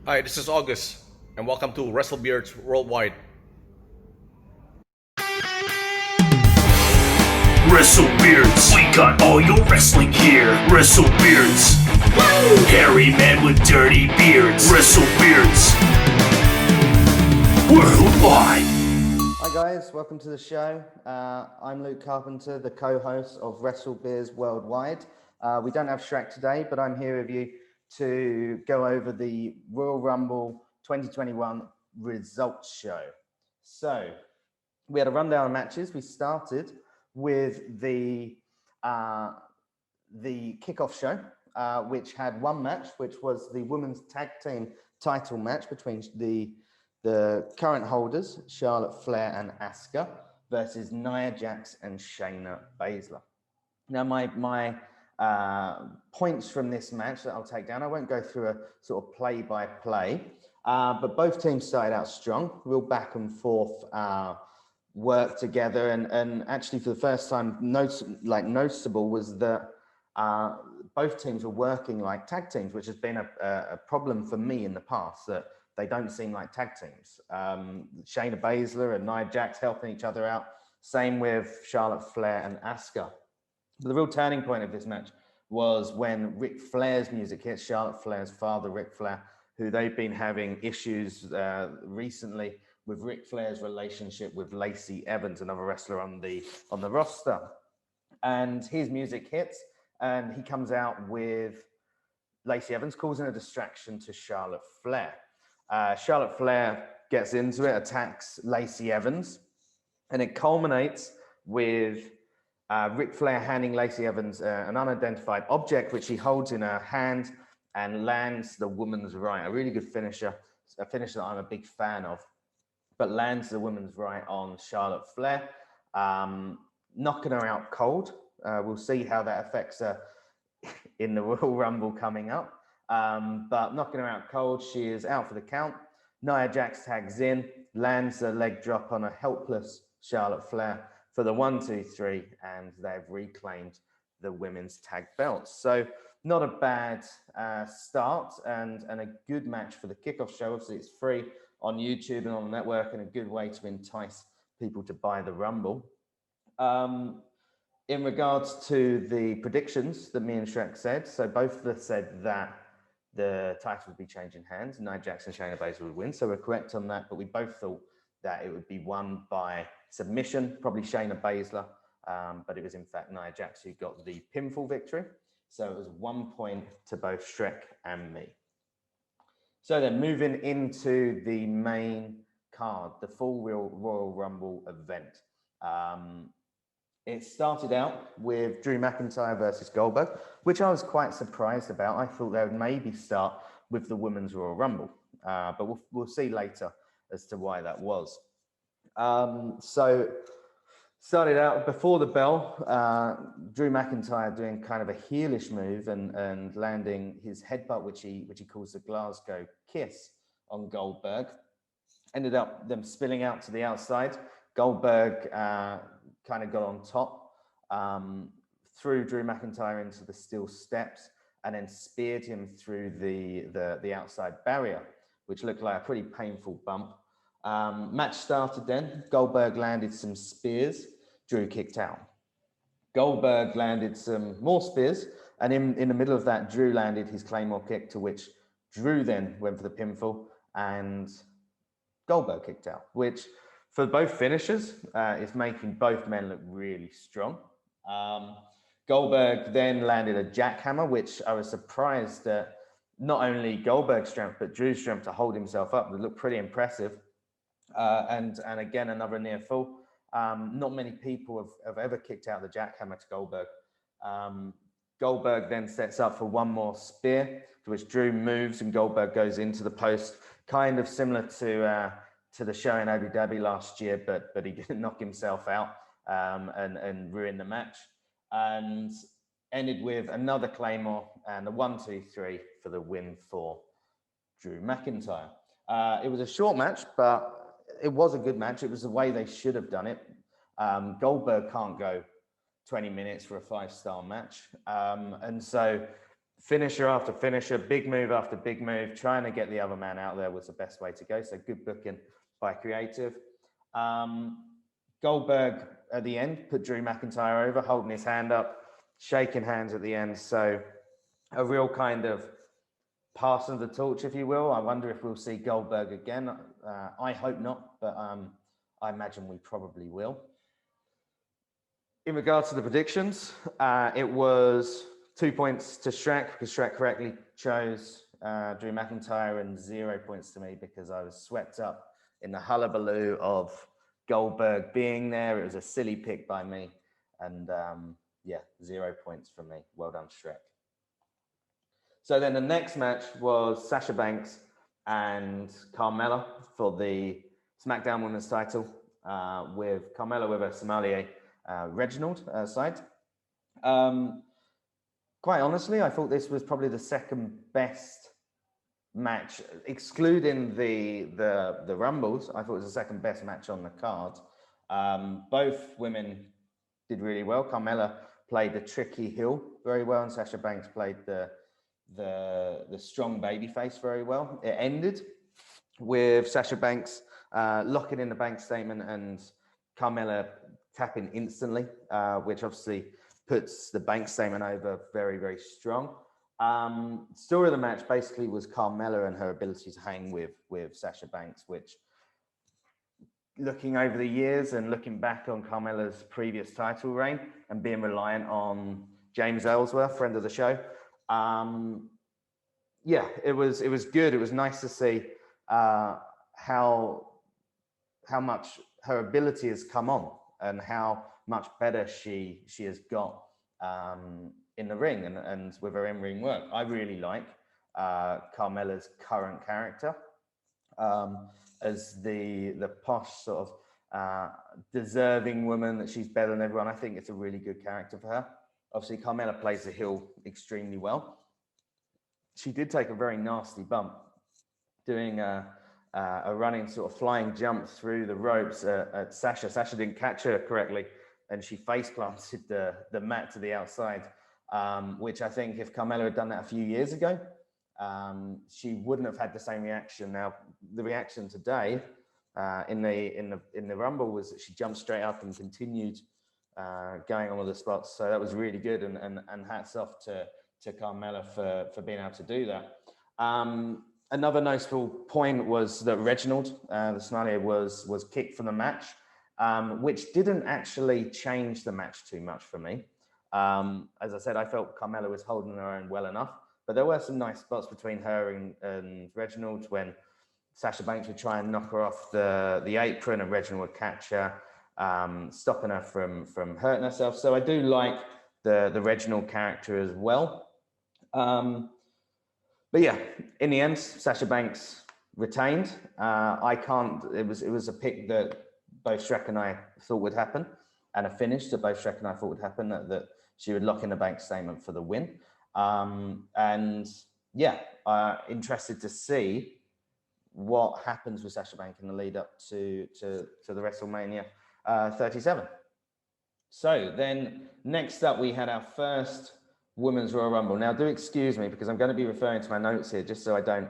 Hi, this is August, and welcome to WrestleBeards Worldwide. WrestleBeards, we got all your wrestling gear. WrestleBeards, woo! Hairy man with dirty beards. WrestleBeards, worldwide. Hi guys, welcome to the show. I'm Luke Carpenter, the co-host of WrestleBeards Worldwide. We don't have Shrek today, but I'm here with you to go over the Royal Rumble 2021 results show. So we had a rundown of matches. We started with the kickoff show, which had one match, which was the women's tag team title match between the current holders, Charlotte Flair and Asuka, versus Nia Jax and Shayna Baszler. Now, my points from this match that I'll take down, I won't go through a sort of play-by-play, but both teams started out strong, real back and forth work together, and actually for the first time noticeable was that both teams were working like tag teams, which has been a problem for me in the past, that they don't seem like tag teams. Shayna Baszler and Nia Jax helping each other out. Same with Charlotte Flair and Asuka. The real turning point of this match was when Ric Flair's music hit. Charlotte Flair's father, Ric Flair, who they've been having issues recently with Ric Flair's relationship with Lacey Evans, another wrestler on the roster. And his music hits, and he comes out with Lacey Evans, causing a distraction to Charlotte Flair. Charlotte Flair gets into it, attacks Lacey Evans, and it culminates with Ric Flair handing Lacey Evans an unidentified object, which he holds in her hand and lands the woman's right. A really good finisher, a finisher that I'm a big fan of, but lands the woman's right on Charlotte Flair, knocking her out cold. We'll see how that affects her in the Royal Rumble coming up. But knocking her out cold, she is out for the count. Nia Jax tags in, lands a leg drop on a helpless Charlotte Flair for the 1, 2, 3, and they've reclaimed the women's tag belts. So not a bad start and a good match for the kickoff show. Obviously, it's free on YouTube and on the network, and a good way to entice people to buy the Rumble. In regards to the predictions that me and Shrek said, so both of us said that the title would be changing hands. Nia Jax and Shayna Baszler would win, so we're correct on that, but we both thought that it would be won by submission, probably Shayna Baszler, but it was in fact Nia Jax who got the pinfall victory. So it was 1 point to both Shrek and me. So then moving into the main card, the full Royal Rumble event. It started out with Drew McIntyre versus Goldberg, which I was quite surprised about. I thought they would maybe start with the Women's Royal Rumble, but we'll see later as to why that was. So started out before the bell, Drew McIntyre doing kind of a heelish move and landing his headbutt, which he calls the Glasgow Kiss on Goldberg. Ended up them spilling out to the outside. Goldberg kind of got on top, threw Drew McIntyre into the steel steps, and then speared him through the outside barrier, which looked like a pretty painful bump. Match started then. Goldberg landed some spears. Drew kicked out. Goldberg landed some more spears, and in the middle of that, Drew landed his Claymore kick, to which Drew then went for the pinfall, and Goldberg kicked out, which for both finishers is making both men look really strong. Goldberg then landed a jackhammer, which I was surprised at not only Goldberg's strength, but Drew's strength to hold himself up. It looked pretty impressive. And again, another near fall. Not many people have ever kicked out the jackhammer to Goldberg. Goldberg then sets up for one more spear, to which Drew moves and Goldberg goes into the post, kind of similar to the show in Abu Dhabi last year, but he didn't knock himself out and ruin the match. And ended with another Claymore and a 1, 2, 3 for the win for Drew McIntyre. It was a short match, but it was a good match. It was the way they should have done it. Goldberg can't go 20 minutes for a 5-star match. And so finisher after finisher, big move after big move, trying to get the other man out there was the best way to go. So good booking by creative. Goldberg at the end put Drew McIntyre over, holding his hand up, shaking hands at the end. So a real kind of pass of the torch, if you will. I wonder if we'll see Goldberg again. I hope not, but I imagine we probably will. In regards to the predictions, it was 2 points to Shrek because Shrek correctly chose Drew McIntyre, and 0 points to me because I was swept up in the hullabaloo of Goldberg being there. It was a silly pick by me, and yeah, 0 points from me. Well done, Shrek. So then the next match was Sasha Banks and Carmella for the SmackDown Women's title, with Carmella with a Somalia Reginald side. Quite honestly, I thought this was probably the second best match, excluding the Rumbles. I thought it was the second best match on the card. Both women did really well. Carmella played the tricky heel very well, and Sasha Banks played the strong babyface very well. It ended with Sasha Banks locking in the bank statement and Carmella tapping instantly, which obviously puts the bank statement over very, very strong. Story of the match basically was Carmella and her ability to hang with Sasha Banks, which, looking over the years and looking back on Carmella's previous title reign and being reliant on James Ellsworth, friend of the show, yeah, it was good. It was nice to see how much her ability has come on and how much better she has got in the ring and with her in-ring work. I really like Carmella's current character as the posh sort of deserving woman that she's better than everyone. I think it's a really good character for her. Obviously, Carmella plays the heel extremely well. She did take a very nasty bump doing a running sort of flying jump through the ropes at Sasha. Sasha didn't catch her correctly, and she face planted the mat to the outside, which I think if Carmella had done that a few years ago, she wouldn't have had the same reaction. Now, the reaction today in the Rumble was that she jumped straight up and continued going on with the spots. So that was really good, and hats off to Carmella for being able to do that. Another notable point was that Reginald, the Somalia, was kicked from the match, which didn't actually change the match too much for me. As I said, I felt Carmella was holding her own well enough, but there were some nice spots between her and Reginald when Sasha Banks would try and knock her off the apron, and Reginald would catch her, stopping her from hurting herself. So I do like the Reginald character as well. But yeah, in the end, Sasha Banks retained. It was a pick that both Shrek and I thought would happen, and a finish that both Shrek and I thought would happen, that she would lock in the bank statement for the win. And yeah, interested to see what happens with Sasha Banks in the lead up to the WrestleMania 37. So then next up, we had our first Women's Royal Rumble. Now, do excuse me because I'm going to be referring to my notes here just so I don't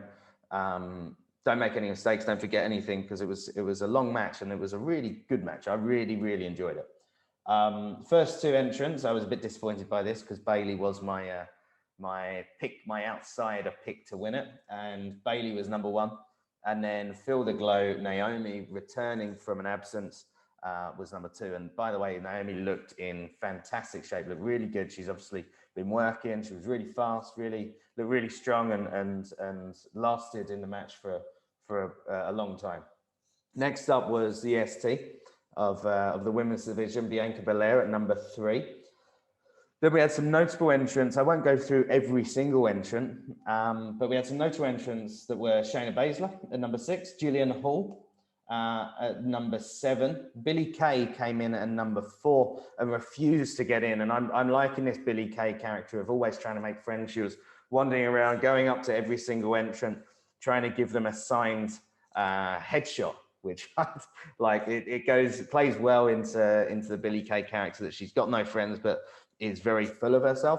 make any mistakes, don't forget anything, because it was a long match and it was a really good match. I really, really enjoyed it. First two entrants, I was a bit disappointed by this because Bayley was my outsider pick to win it, and Bayley was number one. And then Feel the Glow, Naomi, returning from an absence, was number two. And by the way, Naomi looked in fantastic shape, looked really good. She's obviously been working. She was really fast, looked really strong, and lasted in the match for a long time. Next up was the EST of the women's division, Bianca Belair at number 3. Then we had some notable entrants. I won't go through every single entrant, but we had some notable entrants that were Shayna Baszler at number 6, Jillian Hall at number 7. Billie Kay came in at number 4 and refused to get in. And I'm liking this Billie Kay character of always trying to make friends. She was wandering around, going up to every single entrant, trying to give them a signed headshot, which like it plays well into the Billie Kay character, that she's got no friends but is very full of herself.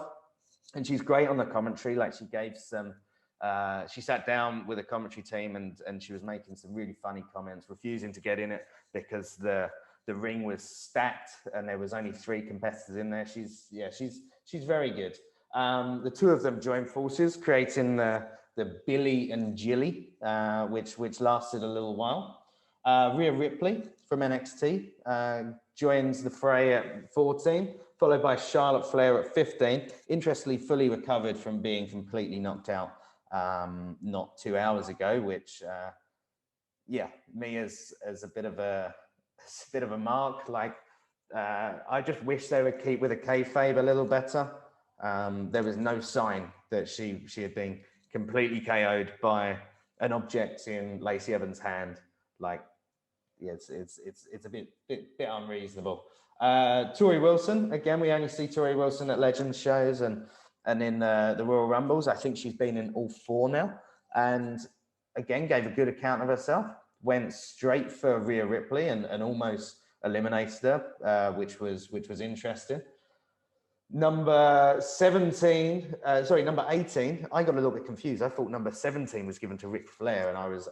and she's great on the commentary. Like she gave some, she sat down with a commentary team and she was making some really funny comments, refusing to get in it because the ring was stacked and there was only 3 competitors in there. She's very good. The two of them joined forces, creating the Billy and Jilly, which lasted a little while. Rhea Ripley from NXT joins the fray at 14, followed by Charlotte Flair at 15. Interestingly, fully recovered from being completely knocked out not 2 hours ago, which me as a bit of a mark. Like I just wish they would keep with a kayfabe a little better. There was no sign that she had been completely KO'd by an object in Lacey Evans' hand. Like, yeah, it's a bit unreasonable. Tori Wilson, again, we only see Tori Wilson at Legends shows and in the Royal Rumbles. I think she's been in all 4 now, and again gave a good account of herself. Went straight for Rhea Ripley and almost eliminated her, which was interesting. Number 18. I got a little bit confused. I thought number 17 was given to Ric Flair, and I was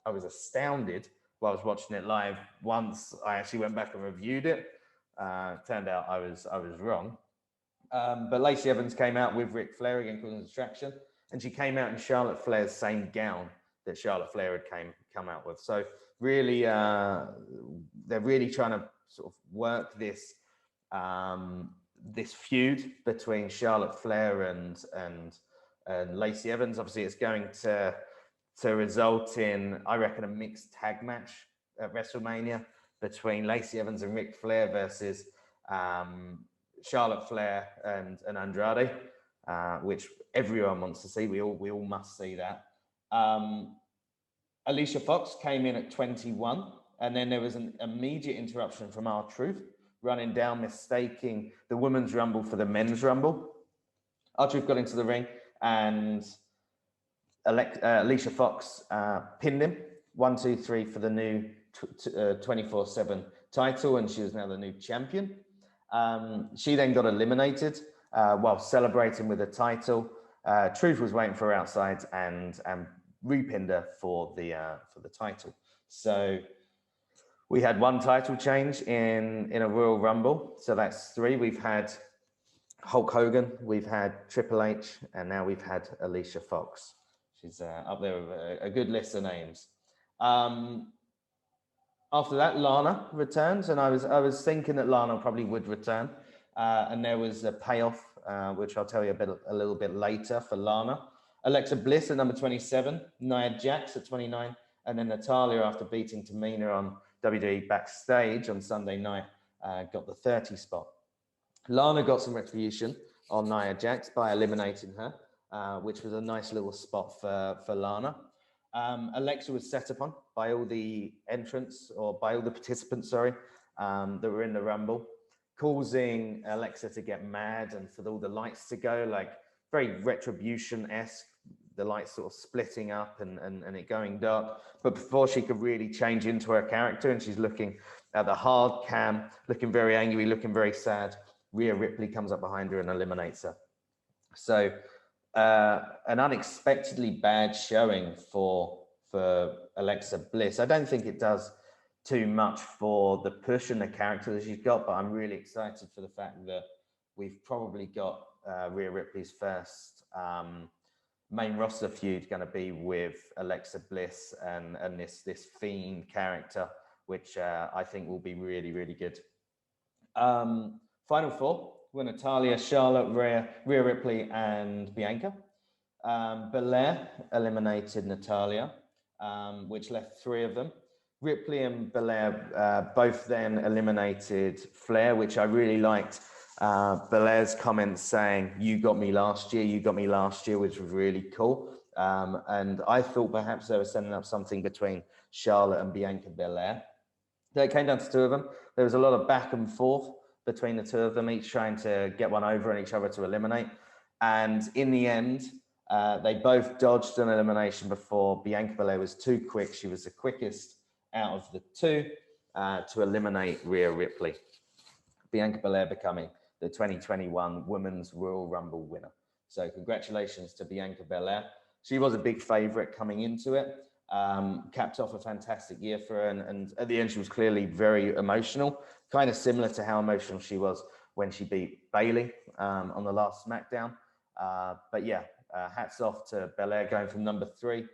astounded while I was watching it live. Once I actually went back and reviewed it, turned out I was wrong. But Lacey Evans came out with Ric Flair again, causing a distraction, and she came out in Charlotte Flair's same gown that Charlotte Flair had come out with. So really, they're really trying to sort of work this feud between Charlotte Flair and Lacey Evans. Obviously, it's going to result in, I reckon, a mixed tag match at WrestleMania between Lacey Evans and Ric Flair versus Charlotte Flair and Andrade, which everyone wants to see. We all must see that. Alicia Fox came in at 21, and then there was an immediate interruption from R-Truth, running down, mistaking the Women's Rumble for the Men's Rumble. R-Truth got into the ring, and Alicia Fox pinned him 1, 2, 3 for the new 24/7 title, and she was now the new champion. She then got eliminated while celebrating with the title. Truth was waiting for her outside and repinned her for the title. So we had 1 title change in a Royal Rumble. So that's 3. We've had Hulk Hogan, we've had Triple H, and now we've had Alicia Fox. She's up there with a good list of names. After that, Lana returns, and I was thinking that Lana probably would return, and there was a payoff, which I'll tell you a little bit later for Lana. Alexa Bliss at number 27, Nia Jax at 29, and then Natalya, after beating Tamina on WWE Backstage on Sunday night, got the 30 spot. Lana got some retribution on Nia Jax by eliminating her, which was a nice little spot for Lana. Alexa was set upon by all the participants, that were in the Rumble, causing Alexa to get mad and for all the lights to go, like very Retribution-esque, the lights sort of splitting up and it going dark. But before she could really change into her character, and she's looking at the hard cam, looking very angry, looking very sad, Rhea Ripley comes up behind her and eliminates her. So an unexpectedly bad showing for Alexa Bliss. I don't think it does too much for the push and the character that she's got, but I'm really excited for the fact that we've probably got Rhea Ripley's first main roster feud going to be with Alexa Bliss and this Fiend character, which I think will be really, really good. Final 4 were Natalya, Charlotte, Rhea Ripley, and Bianca. Belair eliminated Natalya, which left 3 of them. Ripley and Belair both then eliminated Flair, which I really liked. Belair's comments saying, "You got me last year, which was really cool. And I thought perhaps they were setting up something between Charlotte and Bianca Belair. So it came down to 2 of them. There was a lot of back and forth between the 2 of them, each trying to get one over and each other to eliminate. And in the end, they both dodged an elimination before Bianca Belair was too quick. She was the quickest out of the 2 to eliminate Rhea Ripley. Bianca Belair becoming the 2021 Women's Royal Rumble winner. So congratulations to Bianca Belair. She was a big favorite coming into it. Capped off a fantastic year for her, and at the end she was clearly very emotional, kind of similar to how emotional she was when she beat Bayley on the last SmackDown. But yeah, hats off to Belair going from number 3,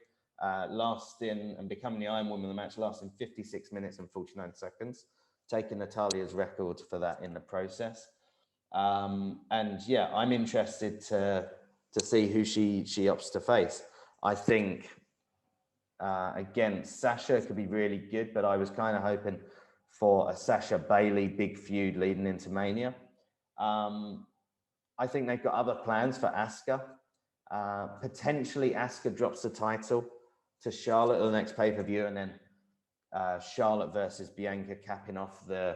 lasting and becoming the Iron Woman of the match, lasting 56 minutes and 49 seconds, taking Natalia's record for that in the process. And yeah, I'm interested to see who she opts to face. I think against Sasha could be really good, but I was kind of hoping for a Sasha Bayley big feud leading into Mania. I think they've got other plans for Asuka. Potentially Asuka drops the title to Charlotte at the next pay-per-view, and then Charlotte versus Bianca capping off the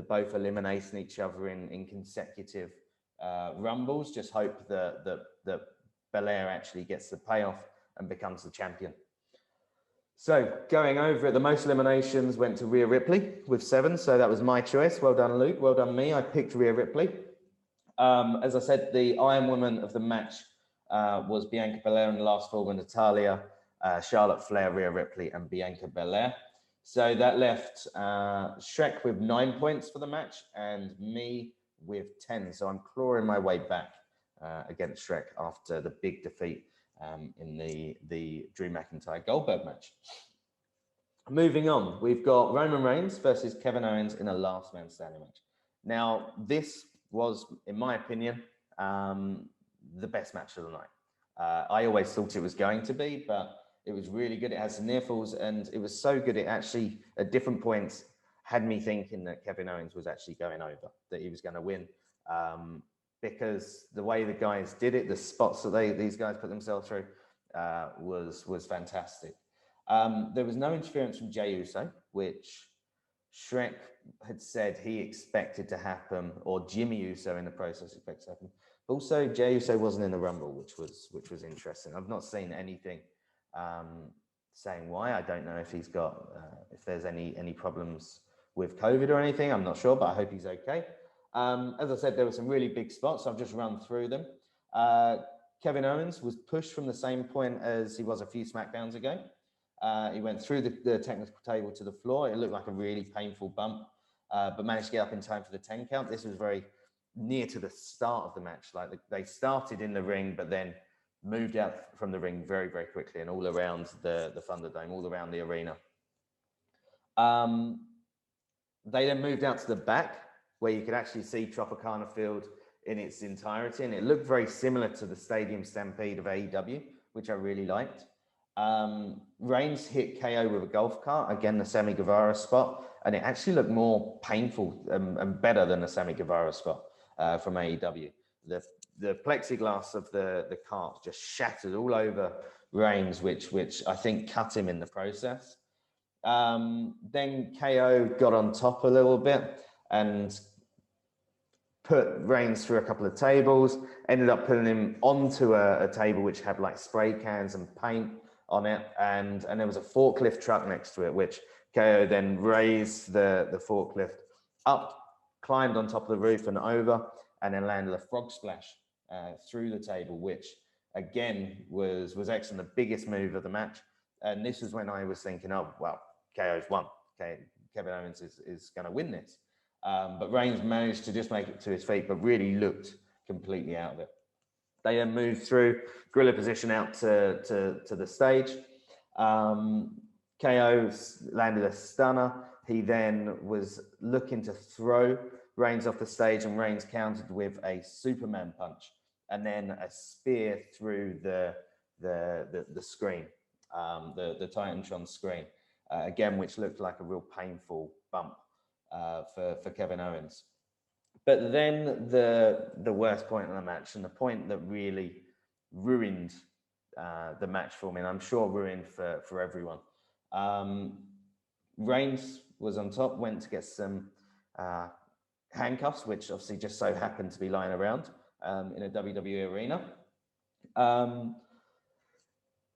both eliminating each other in consecutive rumbles. Just hope that Belair actually gets the payoff and becomes the champion. So going over it, the most eliminations went to Rhea Ripley with 7. So that was my choice. Well done, Luke. Well done, me. I picked Rhea Ripley. As I said, the Iron Woman of the match was Bianca Belair, and the last 4 were Natalya, Charlotte Flair, Rhea Ripley, and Bianca Belair. So that left Shrek with 9 points for the match and me with 10. So I'm clawing my way back against Shrek after the big defeat in the Drew McIntyre Goldberg match. Moving on, we've got Roman Reigns versus Kevin Owens in a last man standing match. Now, this was, in my opinion, the best match of the night. I always thought it was going to be, but it was really good. It had some near falls, and it was so good. It actually, at different points, had me thinking that Kevin Owens was actually going over, that he was going to win. Because the way the guys did it, the spots that these guys put themselves through was fantastic. There was no interference from Jey Uso, which Shrek had said he expected to happen, or Jimmy Uso in the process expected to happen. Also, Jey Uso wasn't in the Rumble, which was interesting. I've not seen anything saying why. I don't know if he's got if there's any problems with COVID or anything. I'm not sure, but I hope he's okay. As I said, there were some really big spots. So I've just run through them. Kevin Owens was pushed from the same point as he was a few SmackDowns ago. He went through the technical table to the floor. It looked like a really painful bump, but managed to get up in time for the 10 count. This was very near to the start of the match. Like they started in the ring, but then moved out from the ring very, very quickly and all around the Thunderdome, all around the arena. They then moved out to the back where you could actually see Tropicana Field in its entirety. And it looked very similar to the Stadium Stampede of AEW, which I really liked. Reigns hit KO with a golf cart, again, the Sammy Guevara spot. And it actually looked more painful and better than the Sammy Guevara spot from AEW. The plexiglass of the cart just shattered all over Reigns, which I think cut him in the process. Then KO got on top a little bit and put Reigns through a couple of tables, ended up putting him onto a table which had like spray cans and paint on it, and there was a forklift truck next to it, which KO then raised the forklift up, climbed on top of the roof and over, and then landed a frog splash through the table, which again was excellent, the biggest move of the match. And this is when I was thinking, oh, well, KO's won. Okay, Kevin Owens is going to win this. But Reigns managed to just make it to his feet, but really looked completely out of it. They then moved through, gorilla position out to the stage. KO landed a stunner. He then was looking to throw Reigns off the stage, and Reigns countered with a Superman punch and then a spear through the screen, the Titantron screen, again, which looked like a real painful bump for Kevin Owens. But then the worst point in the match, and the point that really ruined the match for me, and I'm sure ruined for everyone. Reigns was on top, went to get some handcuffs, which obviously just so happened to be lying around in a WWE arena.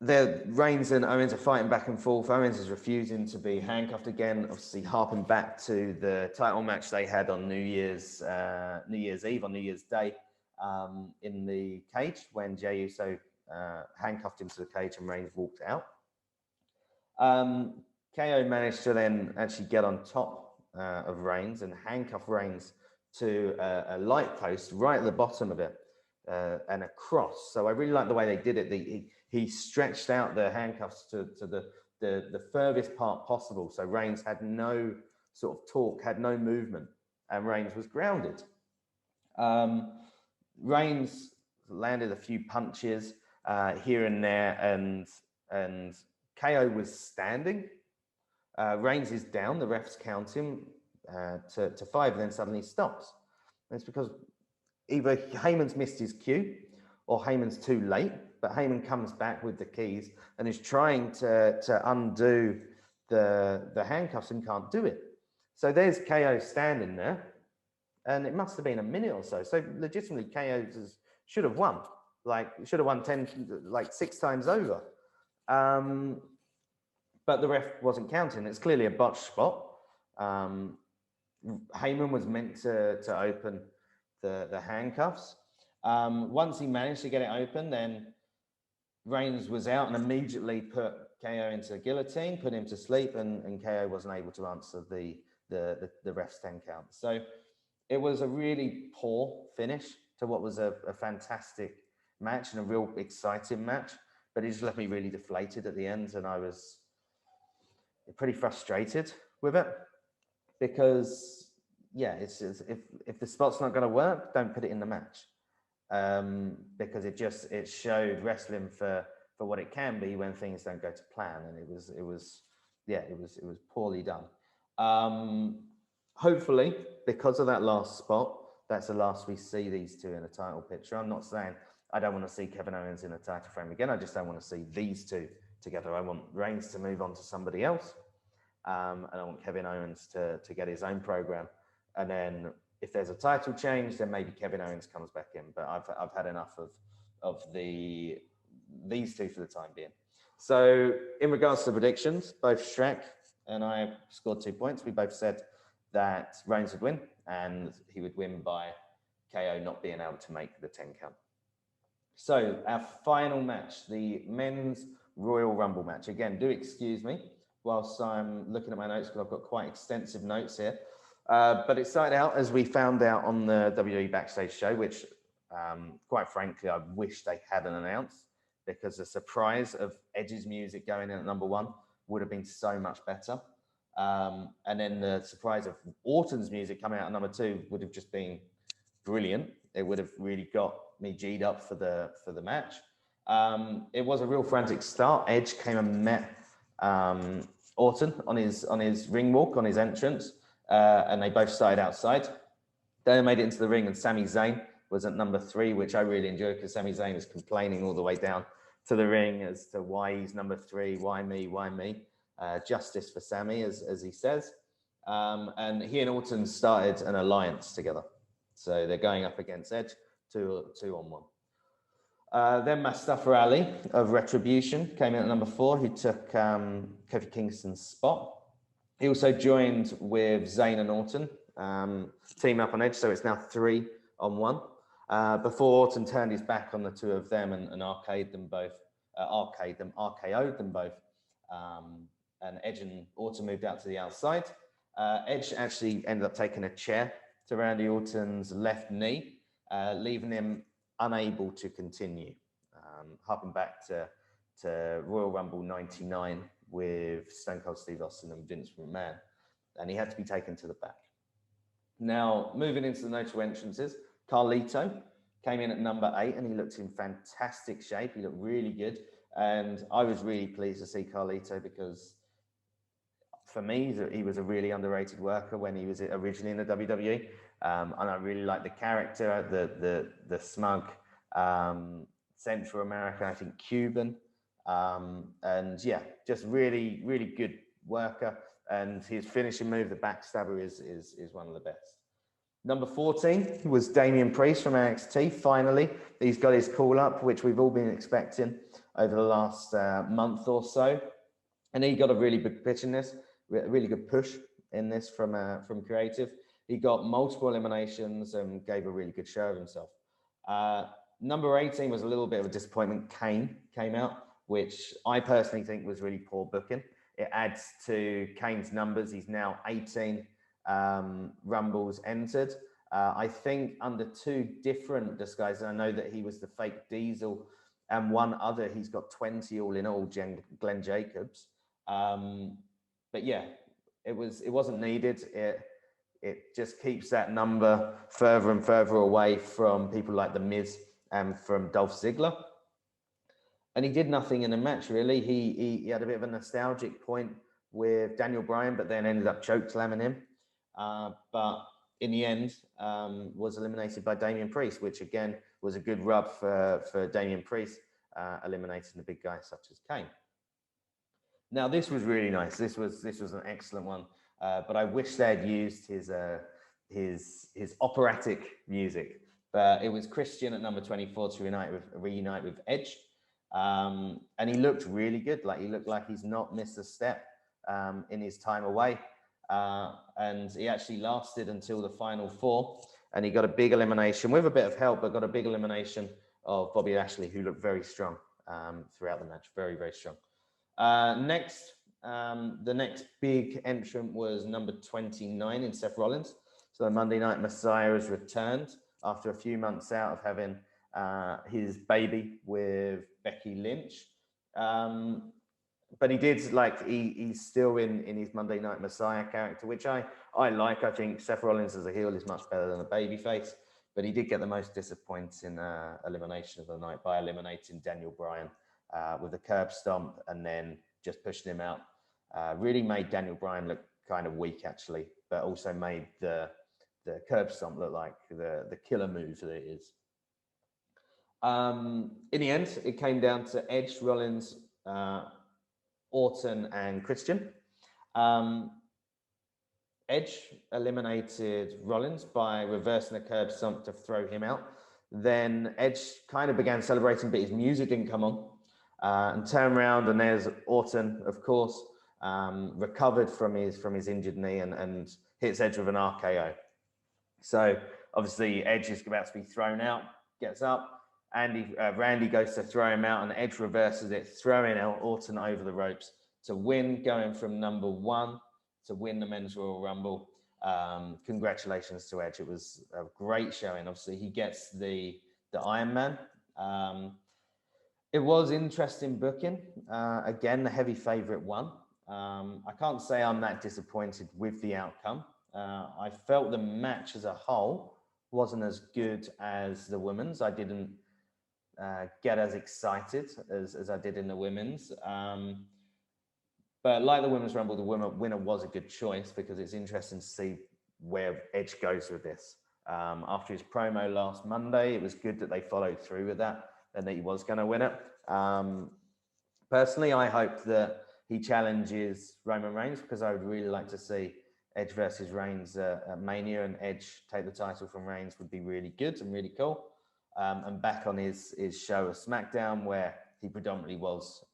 Reigns and Owens are fighting back and forth. Owens is refusing to be handcuffed again, obviously harping back to the title match they had on New Year's Eve, on New Year's Day, in the cage when Jey Uso handcuffed him to the cage and Reigns walked out. KO managed to then actually get on top of Reigns and handcuff Reigns to a light post right at the bottom of it and a cross. So I really like the way they did it. He stretched out the handcuffs to the furthest part possible. So Reigns had no sort of torque, had no movement, and Reigns was grounded. Reigns landed a few punches here and there, and KO was standing. Reigns is down. The refs count him to 5, and then suddenly stops. And it's because either Heyman's missed his cue or Heyman's too late. But Heyman comes back with the keys and is trying to undo the handcuffs and can't do it. So there's KO standing there, and it must have been a minute or so. So legitimately, KO should have won. Should have won 6 times over. But the ref wasn't counting. It's clearly a botched spot. Heyman was meant to open the handcuffs. Once he managed to get it open, then Reigns was out and immediately put KO into a guillotine, put him to sleep, and KO wasn't able to answer the ref's 10 count. So it was a really poor finish to what was a fantastic match and a real exciting match, but it just left me really deflated at the end, and I was pretty frustrated with it because, yeah, it's if the spot's not going to work, don't put it in the match. Because it showed wrestling for what it can be when things don't go to plan, and it was poorly done. Hopefully, because of that last spot, that's the last we see these two in a title picture. I'm not saying I don't want to see Kevin Owens in a title frame again. I just don't want to see these two together. I want Reigns to move on to somebody else, and I want Kevin Owens to get his own program, and then if there's a title change, then maybe Kevin Owens comes back in. But I've had enough of these two for the time being. So in regards to predictions, both Shrek and I scored 2 points. We both said that Reigns would win, and he would win by KO not being able to make the 10 count. So our final match, the men's Royal Rumble match. Again, do excuse me whilst I'm looking at my notes, because I've got quite extensive notes here. But it started out as we found out on the WWE Backstage show, which, quite frankly, I wish they hadn't announced, because the surprise of Edge's music going in at number 1 would have been so much better. And then the surprise of Orton's music coming out at number 2 would have just been brilliant. It would have really got me G'd up for the match. It was a real frantic start. Edge came and met Orton on his ring walk, on his entrance. And they both started outside. They made it into the ring, and Sami Zayn was at number 3, which I really enjoyed, because Sami Zayn is complaining all the way down to the ring as to why he's number 3, why me. Justice for Sami, as he says. And he and Orton started an alliance together. So they're going up against Edge, 2 on 1. Then Mustafa Ali of Retribution came in at number 4, who took Kofi Kingston's spot. He also joined with Zayn and Orton, team up on Edge, so it's now 3 on 1. Before Orton turned his back on the two of them and RKO'd them both. And Edge and Orton moved out to the outside. Edge actually ended up taking a chair to Randy Orton's left knee, leaving him unable to continue. Harping back to Royal Rumble 99 with Stone Cold Steve Austin and Vince McMahon, and he had to be taken to the back. Now, moving into the notable entrances, Carlito came in at number 8, and he looked in fantastic shape. He looked really good, and I was really pleased to see Carlito, because for me, he was a really underrated worker when he was originally in the WWE, and I really liked the character, the smug Central American, I think Cuban. And yeah, just really, really good worker. And his finishing move, the backstabber, is one of the best. Number 14 was Damian Priest from NXT. Finally, he's got his call up, which we've all been expecting. over the last month or so, and he got a really big pitch in this, really good push in this from creative. He got multiple eliminations and gave a really good show of himself. Number 18 was a little bit of a disappointment. Kane came out, which I personally think was really poor booking. It adds to Kane's numbers. He's now 18 Rumbles entered. I think under 2 different disguises. I know that he was the fake Diesel and one other. He's got 20 all in all, Glenn Jacobs. But yeah, it wasn't needed. It just keeps that number further and further away from people like The Miz and from Dolph Ziggler. And he did nothing in the match, really. He had a bit of a nostalgic point with Daniel Bryan, but then ended up choke slamming him. But in the end, was eliminated by Damian Priest, which again was a good rub for Damian Priest, eliminating the big guys such as Kane. Now, this was really nice. This was an excellent one. But I wish they had used his operatic music. But it was Christian at number 24 to reunite with Edge. And he looked really good. Like, he looked like he's not missed a step in his time away. And he actually lasted until the final 4. And he got a big elimination with a bit of help, but got a big elimination of Bobby Lashley, who looked very strong throughout the match. Very, very strong. Next, the next big entrant was number 29 in Seth Rollins. So the Monday Night Messiah has returned after a few months out of having his baby with Becky Lynch. But he did, like, he's still in his Monday Night Messiah character, which I like. I think Seth Rollins as a heel is much better than a babyface. But he did get the most disappointing elimination of the night by eliminating Daniel Bryan with a curb stomp and then just pushing him out. Really made Daniel Bryan look kind of weak, actually, but also made the curb stomp look like the killer move that it is. In the end, it came down to Edge, Rollins, Orton, and Christian. Edge eliminated Rollins by reversing a curb stomp to throw him out. Then Edge kind of began celebrating, but his music didn't come on. And turned around, and there's Orton, of course, recovered from his injured knee and hits Edge with an RKO. So obviously Edge is about to be thrown out, gets up. Randy goes to throw him out, and Edge reverses it, throwing out Orton over the ropes to win, going from number 1 to win the Men's Royal Rumble. Congratulations to Edge. It was a great showing. Obviously, he gets the Iron Man. It was interesting booking. Again, the heavy favorite won. I can't say I'm that disappointed with the outcome. I felt the match as a whole wasn't as good as the women's. I didn't get as excited as I did in the women's. But like the Women's Rumble, the winner was a good choice, because it's interesting to see where Edge goes with this. After his promo last Monday, it was good that they followed through with that and that he was going to win it. Personally, I hope that he challenges Roman Reigns, because I would really like to see Edge versus Reigns at Mania, and Edge take the title from Reigns would be really good and really cool. And back on his show of SmackDown, where he predominantly was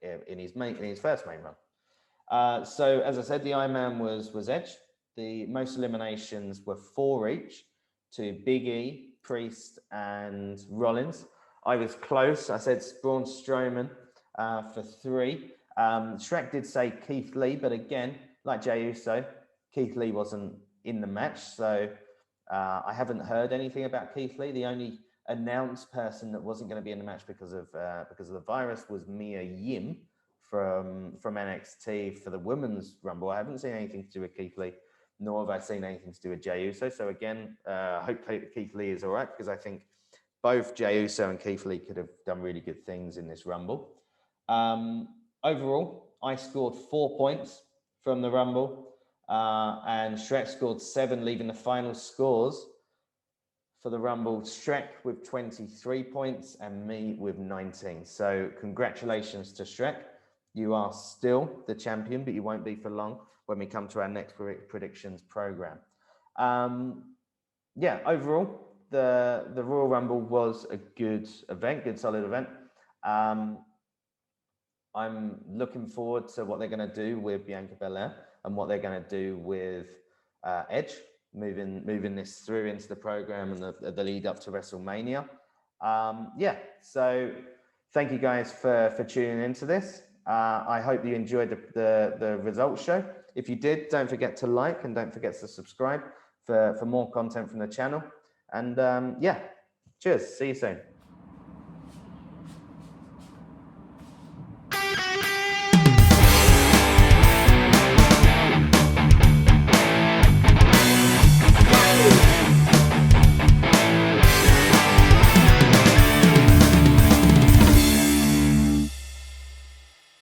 in his first main run. So as I said, the Iron Man was Edge. The most eliminations were 4 each to Big E, Priest, and Rollins. I was close. I said Braun Strowman for 3. Shrek did say Keith Lee, but again, like Jey Uso, Keith Lee wasn't in the match, so I haven't heard anything about Keith Lee. The only announced person that wasn't going to be in the match because of the virus was Mia Yim from NXT for the Women's Rumble. I haven't seen anything to do with Keith Lee, nor have I seen anything to do with Jey Uso. So again, I hope Keith Lee is all right, because I think both Jey Uso and Keith Lee could have done really good things in this Rumble. Overall, I scored 4 points from the Rumble, and Shrek scored 7, leaving the final scores for the Rumble, Shrek with 23 points and me with 19. So congratulations to Shrek. You are still the champion, but you won't be for long when we come to our next predictions program. Yeah, overall, the Royal Rumble was a good event, good solid event. I'm looking forward to what they're going to do with Bianca Belair and what they're going to do with Edge, moving this through into the program and the lead up to WrestleMania. Yeah, so thank you guys for tuning into this. I hope you enjoyed the results show. If you did, don't forget to like and don't forget to subscribe for more content from the channel. And yeah, cheers. See you soon.